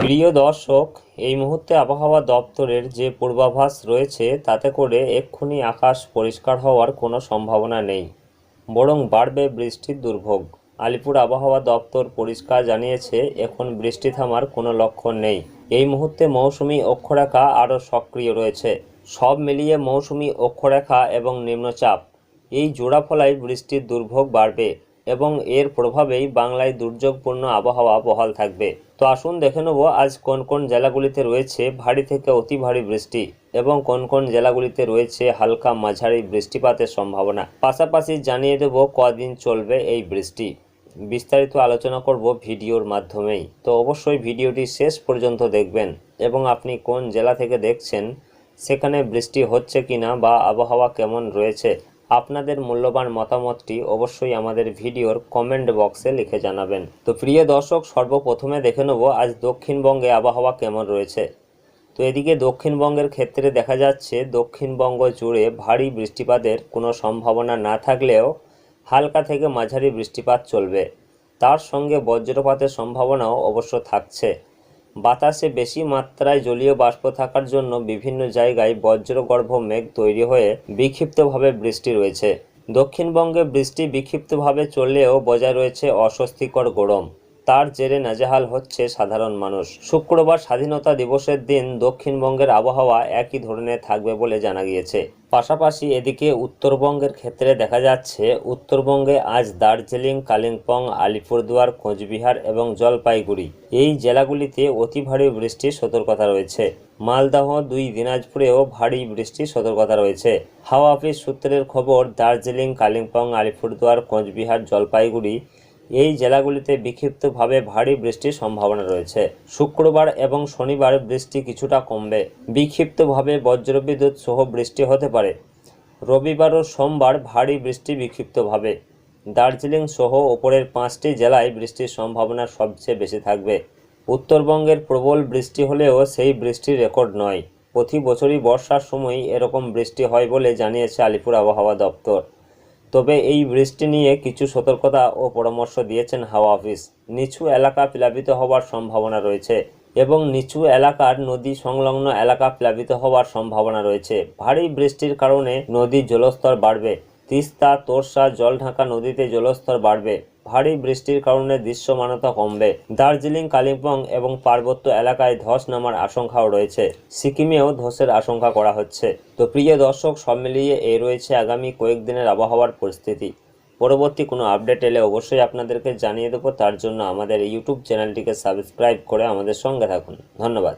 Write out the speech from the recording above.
প্রিয় দর্শক, এই মুহূর্তে আবহাওয়া দপ্তরের যে পূর্বাভাস রয়েছে তাতে করে এক্ষুনি আকাশ পরিষ্কার হওয়ার কোনো সম্ভাবনা নেই, বরং বাড়বে বৃষ্টির দুর্ভোগ। আলিপুর আবহাওয়া দপ্তর পরিষ্কার জানিয়েছে এখন বৃষ্টি থামার কোনো লক্ষণ নেই। এই মুহূর্তে মৌসুমি অক্ষরেখা আরও সক্রিয় রয়েছে। সব মিলিয়ে মৌসুমি অক্ষরেখা এবং নিম্নচাপ এই জোড়া ফলায় বৃষ্টির দুর্ভোগ বাড়বে এবং এর প্রভাবেই বাংলায় দুর্যোগপূর্ণ আবহাওয়া বহাল থাকবে। তো আসুন দেখে নেব আজ কোন কোন জেলাগুলিতে রয়েছে ভারী থেকে অতি ভারী বৃষ্টি এবং কোন কোন জেলাগুলিতে রয়েছে হালকা মাঝারি বৃষ্টিপাতের সম্ভাবনা। পাশাপাশি জানিয়ে দেব কদিন চলবে এই বৃষ্টি। বিস্তারিত আলোচনা করব ভিডিওর মাধ্যমেই। তো অবশ্যই ভিডিওটি শেষ পর্যন্ত দেখবেন এবং আপনি কোন জেলা থেকে দেখছেন, সেখানে বৃষ্টি হচ্ছে কিনা বা আবহাওয়া কেমন রয়েছে, আপনাদের মূল্যবান মতামতটি অবশ্যই আমাদের ভিডিওর কমেন্ট বক্সে লিখে জানাবেন। তো প্রিয় দর্শক, সর্বপ্রথমে দেখে নেব আজ দক্ষিণবঙ্গে আবহাওয়া কেমন রয়েছে। তো এদিকে দক্ষিণবঙ্গের ক্ষেত্রে দেখা যাচ্ছে দক্ষিণবঙ্গ জুড়ে ভারী বৃষ্টিপাতের কোনো সম্ভাবনা না থাকলেও হালকা থেকে মাঝারি বৃষ্টিপাত চলবে। তার সঙ্গে বজ্রপাতের সম্ভাবনাও অবশ্য থাকছে। বাতাসে বেশি মাত্রায় জলীয় বাষ্প থাকার জন্য বিভিন্ন জায়গায় বজ্রগর্ভ মেঘ তৈরি হয়ে বিক্ষিপ্তভাবে বৃষ্টি রয়েছে। দক্ষিণবঙ্গে বৃষ্টি বিক্ষিপ্তভাবে চললেও বজায় রয়েছে অস্বস্তিকর গরম। তার জেরে নাজেহাল হচ্ছে সাধারণ মানুষ। শুক্রবার স্বাধীনতা দিবসের দিন দক্ষিণবঙ্গের আবহাওয়া একই ধরনের থাকবে বলে জানা গিয়েছে। পাশাপাশি এদিকে উত্তরবঙ্গের ক্ষেত্রে দেখা যাচ্ছে উত্তরবঙ্গে আজ দার্জিলিং, কালিম্পং, আলিপুরদুয়ার, কোচবিহার এবং জলপাইগুড়ি এই জেলাগুলিতে অতি ভারী বৃষ্টির সতর্কতা রয়েছে। মালদহ, দিনাজপুরেও ভারী বৃষ্টির সতর্কতা রয়েছে। হাওয়া অফিস সূত্রের খবর, দার্জিলিং, কালিম্পং, আলিপুরদুয়ার, কোচবিহার, জলপাইগুড়ি এই জেলাগুলিতে বিক্ষিপ্তভাবে ভারী বৃষ্টির সম্ভাবনা রয়েছে। শুক্রবার এবং শনিবার বৃষ্টি কিছুটা কমবে। বিক্ষিপ্তভাবে বজ্রবিদ্যুৎ সহ বৃষ্টি হতে পারে। রবিবার ও সোমবার ভারী বৃষ্টি বিক্ষিপ্তভাবে। দার্জিলিং সহ ওপরের 5টি জেলায় বৃষ্টির সম্ভাবনা সবচেয়ে বেশি থাকবে। উত্তরবঙ্গের প্রবল বৃষ্টি হলেও সেই বৃষ্টির রেকর্ড নয়। প্রতি বছরই বর্ষার সময় এরকম বৃষ্টি হয় বলে জানিয়েছে আলিপুর আবহাওয়া দপ্তর। তবে এই বৃষ্টি নিয়ে কিছু সতর্কতা ও পরামর্শ দিয়েছেন হাওয়া অফিস। নিচু এলাকা প্লাবিত হওয়ার সম্ভাবনা রয়েছে এবং নিচু এলাকার নদী সংলগ্ন এলাকা প্লাবিত হওয়ার সম্ভাবনা রয়েছে। ভারী বৃষ্টির কারণে নদীর জলস্তর বাড়বে। তিস্তা, তোরসা, জলঢাকা নদীতে জলস্তর বাড়বে। ভারী বৃষ্টির কারণে দৃশ্যমানতা কমবে। দার্জিলিং, কালিম্পং এবং পার্বত্য এলাকায় ধস নামার আশঙ্কাও রয়েছে। সিকিমেও ধসের আশঙ্কা করা হচ্ছে। তো প্রিয় দর্শক, সব মিলিয়ে এই রয়েছে আগামী কয়েকদিনের আবহাওয়ার পরিস্থিতি। পরবর্তী কোনো আপডেট এলে অবশ্যই আপনাদেরকে জানিয়ে দেবো। তার জন্য আমাদের ইউটিউব চ্যানেলটিকে সাবস্ক্রাইব করে আমাদের সঙ্গে থাকুন। ধন্যবাদ।